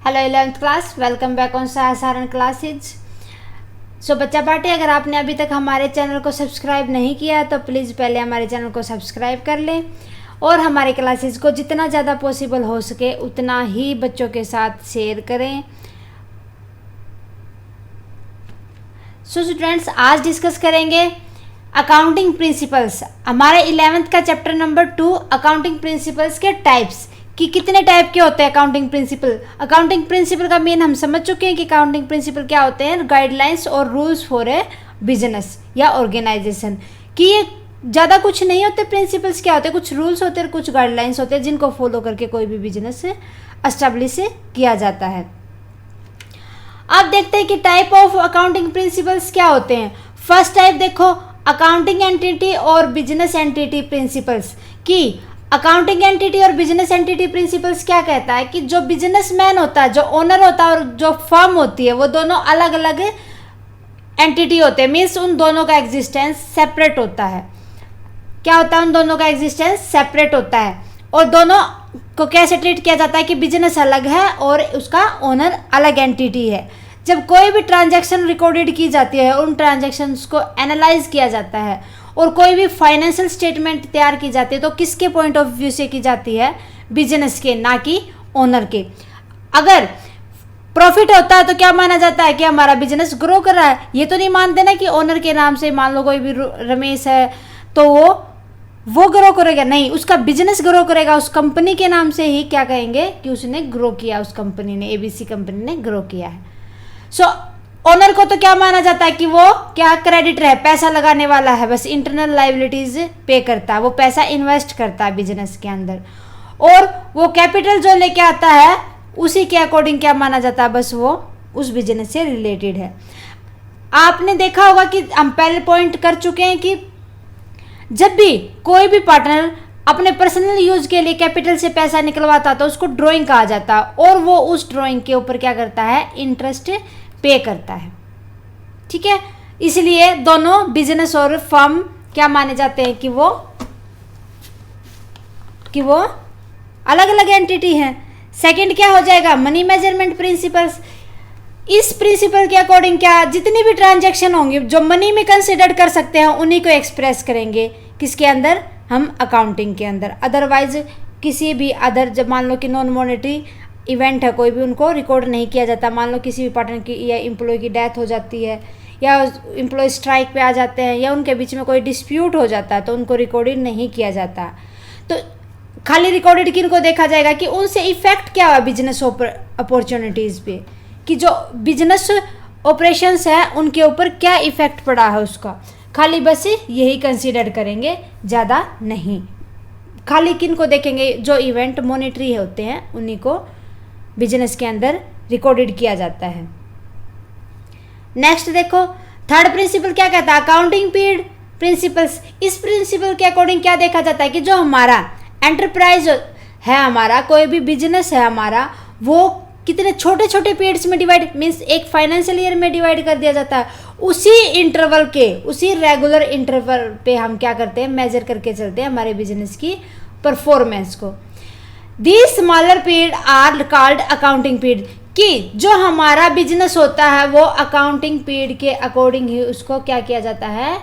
Hello 11th class, welcome back on Saran classes. So बच्चा party, अगर आपने अभी तक हमारे चैनल को सब्सक्राइब नहीं किया है तो प्लीज़ पहले हमारे चैनल को सब्सक्राइब कर लें और हमारे क्लासेज को जितना ज़्यादा पॉसिबल हो सके उतना ही बच्चों के साथ शेयर करें। सो स्टूडेंट्स, आज डिस्कस करेंगे अकाउंटिंग प्रिंसिपल्स। हमारे 11th का चैप्टर नंबर 2 अकाउंटिंग प्रिंसिपल्स के टाइप्स कि कितने टाइप के होते हैं अकाउंटिंग प्रिंसिपल। अकाउंटिंग प्रिंसिपल का मेन हम समझ चुके हैं कि अकाउंटिंग प्रिंसिपल क्या होते हैं, गाइडलाइंस और रूल्स फॉर ए बिजनेस या ऑर्गेनाइजेशन। कि ये ज़्यादा कुछ नहीं होते। प्रिंसिपल्स क्या होते हैं, कुछ रूल्स होते हैं, कुछ गाइडलाइंस होते हैं जिनको फॉलो करके कोई भी बिजनेस एस्टेब्लिश किया जाता है। अब देखते हैं कि टाइप ऑफ अकाउंटिंग प्रिंसिपल्स क्या होते हैं। फर्स्ट टाइप देखो, अकाउंटिंग एंटिटी और बिजनेस एंटिटी प्रिंसिपल्स। कि अकाउंटिंग एंटिटी और बिजनेस एंटिटी प्रिंसिपल्स क्या कहता है कि जो बिजनेसमैन होता है, जो ओनर होता है और जो फर्म होती है, वो दोनों अलग अलग एंटिटी होते हैं। मीन्स उन दोनों का एग्जिस्टेंस सेपरेट होता है। क्या होता है, उन दोनों का एग्जिस्टेंस सेपरेट होता है और दोनों को कैसे ट्रीट किया जाता है कि बिजनेस अलग है और उसका ओनर अलग एंटिटी है। जब कोई भी ट्रांजैक्शन रिकॉर्डेड की जाती है, उन ट्रांजैक्शंस को एनालाइज किया जाता है और कोई भी फाइनेंशियल स्टेटमेंट तैयार की जाती है तो किसके पॉइंट ऑफ व्यू से की जाती है, बिजनेस के, ना कि ओनर के। अगर प्रॉफिट होता है तो क्या माना जाता है कि हमारा बिजनेस ग्रो कर रहा है। ये तो नहीं मानते ना कि ओनर के नाम से, मान लो कोई भी रमेश है तो वो ग्रो करेगा, नहीं, उसका बिजनेस ग्रो करेगा। उस कंपनी के नाम से ही क्या कहेंगे कि उसने ग्रो किया, उस कंपनी ने, एबीसी कंपनी ने ग्रो किया है। सो ओनर को तो क्या माना जाता है कि वो क्या क्रेडिटर है, पैसा लगाने वाला है, बस इंटरनल लायबिलिटीज पे करता है, वो पैसा इन्वेस्ट करता है बिजनेस के अंदर और वो कैपिटल जो लेके आता है उसी के अकॉर्डिंग क्या माना जाता है, बस वो उस बिजनेस से रिलेटेड है। आपने देखा होगा कि हम पहले पॉइंट कर चुके हैं कि जब भी कोई भी पार्टनर अपने पर्सनल यूज के लिए कैपिटल से पैसा निकलवाता तो उसको ड्राइंग कहा जाता और वो उस ड्राइंग के ऊपर क्या करता है, इंटरेस्ट पे करता है। ठीक है, इसलिए दोनों बिजनेस और फर्म क्या माने जाते हैं कि वो अलग अलग एंटिटी हैं। सेकंड क्या हो जाएगा, मनी मेजरमेंट प्रिंसिपल्स। इस प्रिंसिपल के अकॉर्डिंग क्या जितनी भी ट्रांजैक्शन होंगी जो मनी में कंसिडर कर सकते हैं उन्हीं को एक्सप्रेस करेंगे, किसके अंदर, हम अकाउंटिंग के अंदर। अदरवाइज किसी भी अदर, जब मान लो कि नॉन मॉनेटरी इवेंट है कोई भी, उनको रिकॉर्ड नहीं किया जाता। मान लो किसी भी पार्टनर की या एम्प्लॉय की डेथ हो जाती है या एम्प्लॉय स्ट्राइक पे आ जाते हैं या उनके बीच में कोई डिस्प्यूट हो जाता है तो उनको रिकॉर्डेड नहीं किया जाता। तो खाली रिकॉर्डेड किन को देखा जाएगा कि उनसे इफेक्ट क्या हुआ बिजनेस अपॉर्चुनिटीज़ पे, कि जो बिजनेस ऑपरेशंस है उनके ऊपर क्या इफेक्ट पड़ा है उसका, खाली बस यही कंसीडर करेंगे, ज़्यादा नहीं। खाली किन को देखेंगे, जो इवेंट मॉनेटरी होते हैं उन्हीं को बिजनेस के अंदर रिकॉर्डेड किया जाता है। नेक्स्ट देखो, थर्ड प्रिंसिपल क्या कहता है, अकाउंटिंग पीरियड प्रिंसिपल्स। इस प्रिंसिपल के अकॉर्डिंग क्या देखा जाता है कि जो हमारा एंटरप्राइज है, हमारा कोई भी बिजनेस है हमारा, वो कितने छोटे छोटे पीरियड्स में डिवाइड, मीन्स एक फाइनेंशियल ईयर में डिवाइड कर दिया जाता है। उसी इंटरवल के, उसी रेगुलर इंटरवल पे हम क्या करते हैं, मेजर करके चलते हैं हमारे बिजनेस की परफॉर्मेंस को। These smaller period are called accounting period। कि जो हमारा बिजनेस होता है वो अकाउंटिंग पीरियड के अकॉर्डिंग ही उसको क्या किया जाता है,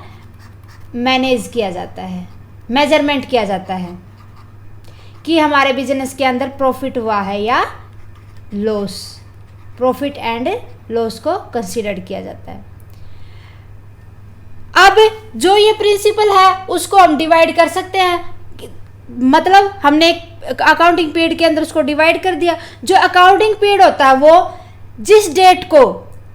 मैनेज किया जाता है, मेजरमेंट किया जाता है कि हमारे बिजनेस के अंदर प्रॉफिट हुआ है या लॉस। प्रॉफिट एंड लॉस को कंसीडर किया जाता है। अब जो ये प्रिंसिपल है उसको हम डिवाइड कर सकते हैं, मतलब हमने एक अकाउंटिंग पीरियड के अंदर उसको डिवाइड कर दिया। जो अकाउंटिंग पीरियड होता है वो जिस डेट को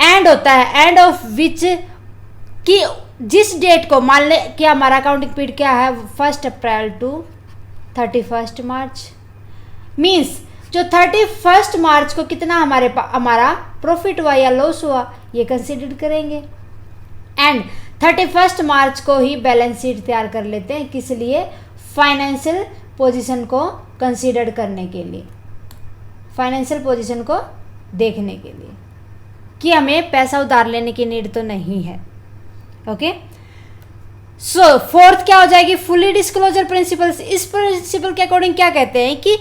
एंड होता है, एंड ऑफ विच, कि जिस डेट को, मान ले कि हमारा अकाउंटिंग पीरियड क्या है, 1 अप्रैल टू 31 मार्च। मीन्स जो 31 मार्च को कितना हमारा प्रॉफिट हुआ या लॉस हुआ ये कंसिडर करेंगे एंड 31 मार्च को ही बैलेंस शीट तैयार कर लेते हैं। किस लिए, फाइनेंशियल पोजीशन को कंसीडर करने के लिए, फाइनेंशियल पोजीशन को देखने के लिए कि हमें पैसा उधार लेने की नीड तो नहीं है। ओके, सो फोर्थ क्या हो जाएगी, फुली डिस्क्लोजर प्रिंसिपल्स। इस प्रिंसिपल के अकॉर्डिंग क्या कहते हैं कि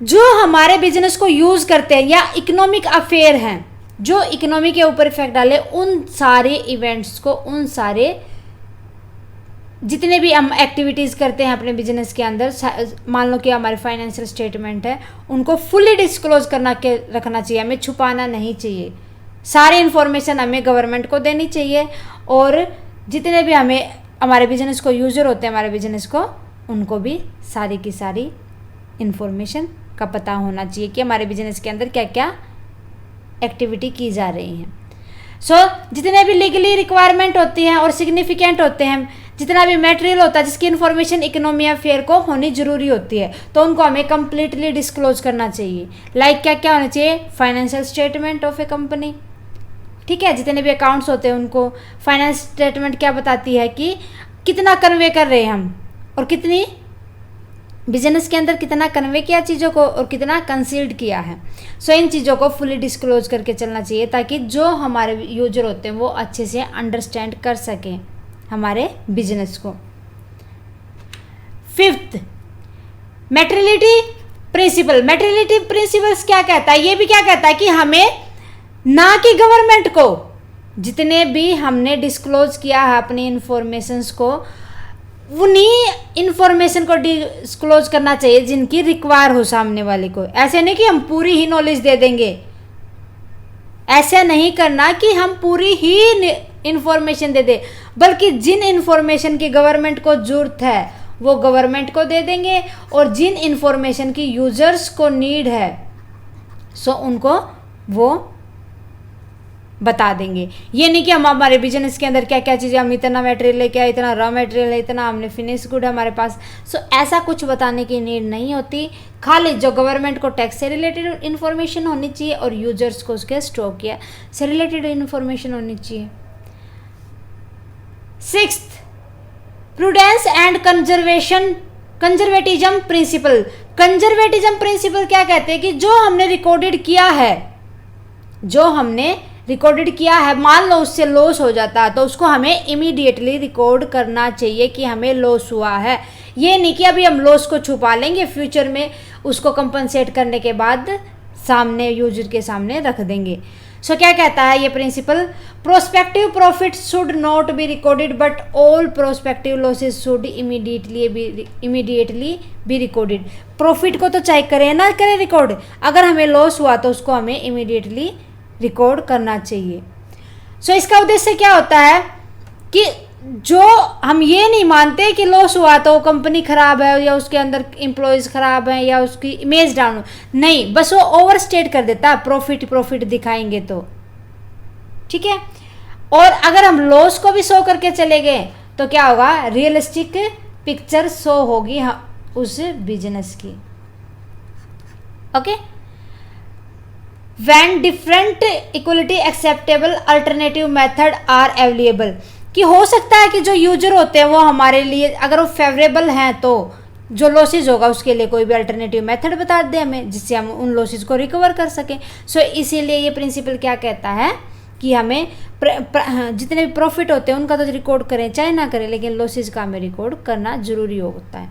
जो हमारे बिजनेस को यूज करते हैं या इकोनॉमिक अफेयर हैं जो इकोनॉमी के ऊपर इफेक्ट डाले, उन सारे इवेंट्स को, उन सारे जितने भी हम एक्टिविटीज़ करते हैं अपने बिजनेस के अंदर, मान लो कि हमारे फाइनेंशियल स्टेटमेंट है, उनको फुली डिस्क्लोज करना के रखना चाहिए, हमें छुपाना नहीं चाहिए। सारी इन्फॉर्मेशन हमें गवर्नमेंट को देनी चाहिए और जितने भी हमें हमारे बिजनेस को यूजर होते हैं हमारे बिजनेस को, उनको भी सारी की सारी इन्फॉर्मेशन का पता होना चाहिए कि हमारे बिजनेस के अंदर क्या क्या एक्टिविटी की जा रही है। जितने भी लीगली रिक्वायरमेंट होती हैं और सिग्निफिकेंट होते हैं, जितना भी मटेरियल होता है जिसकी इन्फॉर्मेशन इकोनॉमी अफेयर को होनी जरूरी होती है, तो उनको हमें कंप्लीटली डिस्क्लोज करना चाहिए। लाइक क्या क्या होना चाहिए? Financial statement of A company, ठीक है, जितने भी अकाउंट्स होते हैं उनको। फाइनेंस स्टेटमेंट क्या बताती है कि कितना कन्वे कर रहे हैं हम और कितनी बिजनेस के अंदर कितना कन्वे किया चीज़ों को और कितना कंसील्ड किया है। इन चीज़ों को फुली डिस्क्लोज करके चलना चाहिए ताकि जो हमारे यूजर होते हैं वो अच्छे से अंडरस्टैंड कर सकें हमारे बिजनेस को। 5th, मैटेरियलिटी principal. मैटेरियलिटी प्रिंसिपल्स क्या कहता है? ये भी क्या कहता है कि हमें ना कि गवर्नमेंट को जितने भी हमने डिस्क्लोज किया है अपनी इंफॉर्मेशंस को, उन्हीं इंफॉर्मेशन को डिस्क्लोज करना चाहिए जिनकी रिक्वायर हो सामने वाले को। ऐसे नहीं कि हम पूरी ही नॉलेज दे देंगे, ऐसा नहीं करना कि हम पूरी ही इंफॉर्मेशन दे दे, बल्कि जिन इंफॉर्मेशन की गवर्नमेंट को जरूरत है वो गवर्नमेंट को दे देंगे और जिन इंफॉर्मेशन की यूजर्स को नीड है उनको वो बता देंगे। ये नहीं कि हम हमारे बिजनेस के अंदर क्या क्या चीज़ें, हम इतना मटेरियल लेके आए, इतना रॉ मटेरियल है, इतना हमने फिनिश गुड है हमारे पास, ऐसा कुछ बताने की नीड नहीं होती। खाली जो गवर्नमेंट को टैक्स से रिलेटेड इन्फॉर्मेशन होनी चाहिए और यूजर्स को उसके स्टॉक किया से रिलेटेड इन्फॉर्मेशन होनी चाहिए। 6th, prudence and conservatism principle. Conservatism principle क्या कहते हैं कि जो हमने रिकॉर्डेड किया है, मान लो उससे लॉस हो जाता है तो उसको हमें इमीडिएटली रिकॉर्ड करना चाहिए कि हमें लॉस हुआ है। ये नहीं कि अभी हम लॉस को छुपा लेंगे, फ्यूचर में उसको कंपनसेट करने के बाद सामने यूजर के सामने रख देंगे। क्या कहता है ये principle? Prospective profit should not be recorded but all prospective losses should immediately be recorded. Profit को तो चाहे करे ना करे रिकॉर्ड, अगर हमें लॉस हुआ तो उसको हमें इमीडिएटली रिकॉर्ड करना चाहिए। इसका उद्देश्य क्या होता है कि जो हम ये नहीं मानते कि लॉस हुआ तो कंपनी खराब है या उसके अंदर एम्प्लॉयज़ खराब हैं या उसकी इमेज डाउन, नहीं, बस वो ओवर स्टेट कर देता है प्रॉफिट दिखाएंगे तो, ठीक है। और अगर हम लॉस को भी शो करके चले गए तो क्या होगा? रियलिस्टिक पिक्चर शो होगी उस बिजनेस की। Okay. When different equality acceptable alternative method are available, कि हो सकता है कि जो यूजर होते हैं वो हमारे लिए अगर वो फेवरेबल हैं तो जो लॉसेज होगा उसके लिए कोई भी अल्टरनेटिव मेथड बता दे हमें जिससे हम उन लॉसेज को रिकवर कर सकें। इसीलिए ये प्रिंसिपल क्या कहता है कि हमें जितने भी प्रॉफिट होते हैं उनका तो रिकॉर्ड करें चाहे ना करें, लेकिन लॉसेज का हमें रिकॉर्ड करना जरूरी होता है।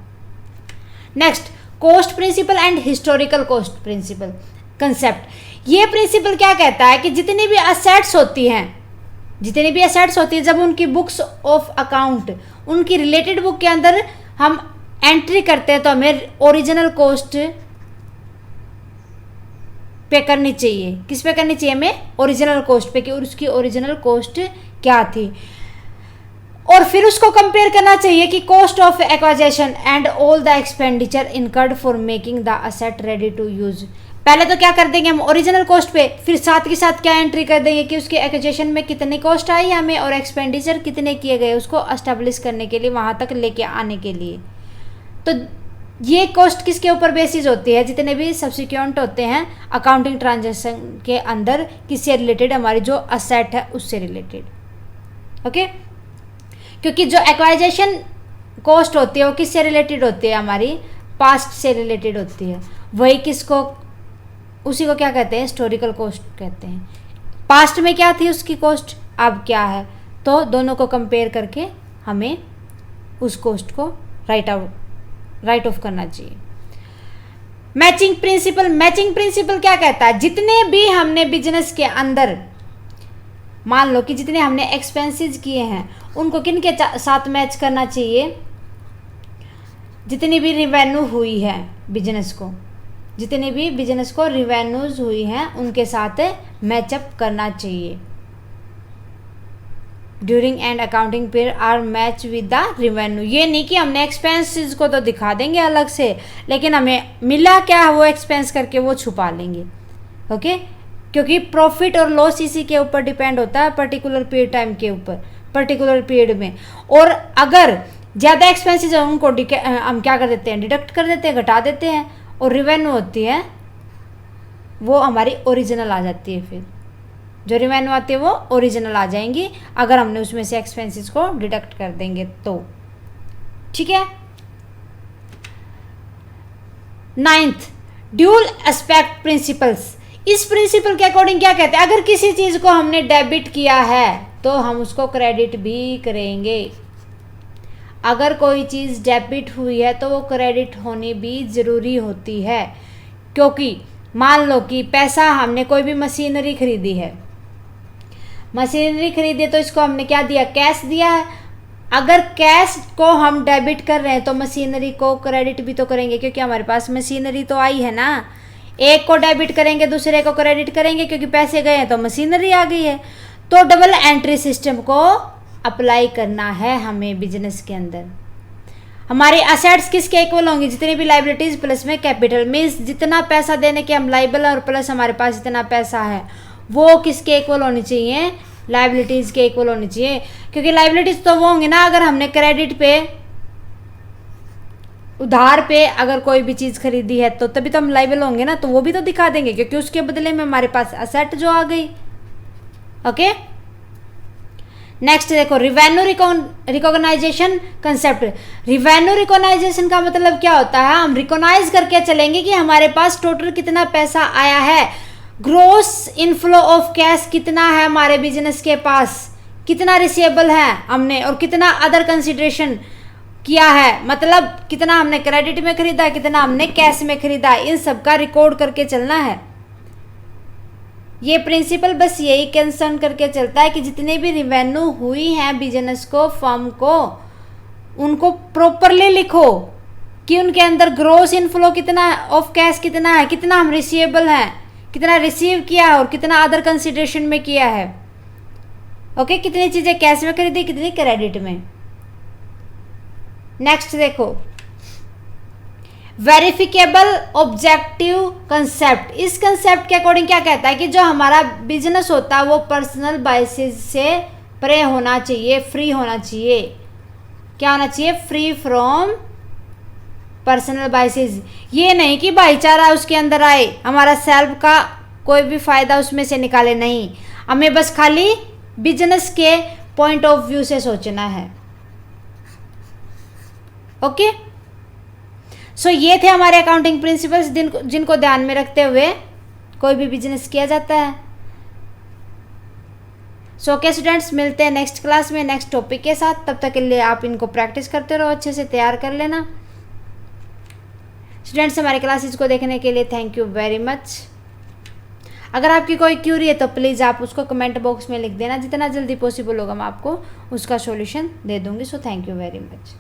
Next, cost principle and historical cost principle concept. ये प्रिंसिपल क्या कहता है कि जितनी भी असेट्स होती हैं जब उनकी बुक्स ऑफ अकाउंट, उनकी रिलेटेड बुक के अंदर हम एंट्री करते हैं तो हमें ओरिजिनल कॉस्ट पे करनी चाहिए। किस पे करनी चाहिए? हमें ओरिजिनल कॉस्ट पे, कि उसकी ओरिजिनल कॉस्ट क्या थी, और फिर उसको कंपेयर करना चाहिए कि cost of acquisition and all the expenditure incurred for making the asset ready to use. पहले तो क्या कर देंगे हम ओरिजिनल कॉस्ट पे, फिर साथ के साथ क्या एंट्री कर देंगे कि उसके एक्विजिशन में कितनी कॉस्ट आई हमें और एक्सपेंडिचर कितने किए गए उसको एस्टेब्लिश करने के लिए, वहाँ तक लेके आने के लिए। तो ये कॉस्ट किसके ऊपर बेसिस होती है? जितने भी सब्सिक्वेंट होते हैं अकाउंटिंग ट्रांजेक्शन के अंदर किससे रिलेटेड, हमारी जो असेट है उससे रिलेटेड। ओके, क्योंकि जो एक्वाइजेशन कॉस्ट होती है वो किससे रिलेटेड होती है? हमारी पास्ट से रिलेटेड होती है। वही किसको, उसी को क्या कहते हैं? हिस्टोरिकल कॉस्ट कहते हैं। पास्ट में क्या थी उसकी कॉस्ट, अब क्या है, तो दोनों को कंपेयर करके हमें उस कॉस्ट को राइट ऑफ करना चाहिए। मैचिंग प्रिंसिपल क्या कहता है, जितने भी हमने बिजनेस के अंदर, मान लो कि जितने हमने एक्सपेंसेस किए हैं उनको किन के साथ मैच करना चाहिए, जितनी भी रिवेन्यू हुई है बिजनेस को, जितनी भी बिजनेस को रिवेन्यूज हुई हैं उनके साथ मैचअप करना चाहिए। During and accounting period are match with the revenue. ये नहीं कि हमने एक्सपेंसेस को तो दिखा देंगे अलग से, लेकिन हमें मिला क्या वो एक्सपेंस करके वो छुपा लेंगे। ओके, क्योंकि प्रॉफिट और लॉस इसी के ऊपर डिपेंड होता है, पर्टिकुलर पीरियड टाइम के ऊपर, पर्टिकुलर पीरियड में। और अगर ज़्यादा एक्सपेंसेस है उनको हम क्या कर देते हैं, डिडक्ट कर देते हैं, घटा देते हैं, और रिवेन्यू होती है वो हमारी ओरिजिनल आ जाती है। फिर जो रिवेन्यू आती है वो ओरिजिनल आ जाएंगी अगर हमने उसमें से एक्सपेंसेस को डिडक्ट कर देंगे तो। ठीक है। 9th, dual aspect principles. इस प्रिंसिपल के अकॉर्डिंग क्या कहते हैं, अगर किसी चीज़ को हमने डेबिट किया है तो हम उसको क्रेडिट भी करेंगे। अगर कोई चीज़ डेबिट हुई है तो वो क्रेडिट होनी भी ज़रूरी होती है, क्योंकि मान लो कि पैसा हमने कोई भी मशीनरी खरीदी है, तो इसको हमने क्या दिया, कैश दिया है। अगर कैश को हम डेबिट कर रहे हैं तो मशीनरी को क्रेडिट भी तो करेंगे, क्योंकि हमारे पास मशीनरी तो आई है ना। एक को डेबिट करेंगे दूसरे को क्रेडिट करेंगे, क्योंकि पैसे गए हैं तो मशीनरी आ गई है। तो डबल एंट्री सिस्टम को अप्लाई करना है हमें बिजनेस के अंदर। हमारी असेट्स किसके इक्वल होंगी, जितनी भी लाइबिलिटीज प्लस में कैपिटल, मीन्स जितना पैसा देने के हम लाइबल और प्लस हमारे पास जितना पैसा है वो किसके इक्वल होनी चाहिए, लाइबिलिटीज के इक्वल होनी चाहिए। क्योंकि लाइबिलिटीज तो वो होंगे ना अगर हमने क्रेडिट पे, उधार पे अगर कोई भी चीज़ खरीदी है तो तभी तो हम लाइबल होंगे ना, तो वो भी तो दिखा देंगे, क्योंकि उसके बदले में हमारे पास असेट जो आ गई। ओके, नेक्स्ट देखो, revenue recognition concept. Revenue recognition का मतलब क्या होता है, हम रिकॉग्नाइज करके चलेंगे कि हमारे पास टोटल कितना पैसा आया है, ग्रोस इनफ्लो ऑफ कैश कितना है हमारे बिजनेस के पास, कितना रिसीवेबल है हमने, और कितना अदर कंसिडरेशन किया है, मतलब कितना हमने क्रेडिट में खरीदा, कितना हमने कैश में खरीदा, इन सब का रिकॉर्ड करके चलना है। ये प्रिंसिपल बस यही कंसर्न करके चलता है कि जितने भी रिवेन्यू हुई हैं बिजनेस को, फर्म को, उनको प्रॉपरली लिखो कि उनके अंदर ग्रोस इनफ्लो कितना ऑफ कैश कितना है, कितना हम रिसीवेबल हैं, कितना रिसीव किया है और कितना अदर कंसिडरेशन में किया है। ओके, कितनी चीज़ें कैश में खरीदी, कितनी क्रेडिट में। नेक्स्ट देखो, वेरिफिकेबल ऑब्जेक्टिव कंसेप्ट। इस कंसेप्ट के अकॉर्डिंग क्या कहता है कि जो हमारा बिजनेस होता है वो पर्सनल बायसेस से परे होना चाहिए, फ्री होना चाहिए। क्या होना चाहिए, फ्री फ्रॉम पर्सनल बायसेस। ये नहीं कि भाईचारा उसके अंदर आए, हमारा सेल्फ का कोई भी फायदा उसमें से निकाले, नहीं, हमें बस खाली बिजनेस के पॉइंट ऑफ व्यू से सोचना है। ओके, सो ये थे हमारे अकाउंटिंग प्रिंसिपल्स जिनको ध्यान में रखते हुए कोई भी बिजनेस किया जाता है। सो ओके स्टूडेंट्स, मिलते हैं नेक्स्ट क्लास में नेक्स्ट टॉपिक के साथ। तब तक के लिए आप इनको प्रैक्टिस करते रहो, अच्छे से तैयार कर लेना। स्टूडेंट्स, हमारे क्लासेस को देखने के लिए थैंक यू वेरी मच। अगर आपकी कोई क्यूरी है तो प्लीज़ आप उसको कमेंट बॉक्स में लिख देना, जितना जल्दी पॉसिबल होगा मैं आपको उसका सॉल्यूशन दे दूँगी। So thank you very much.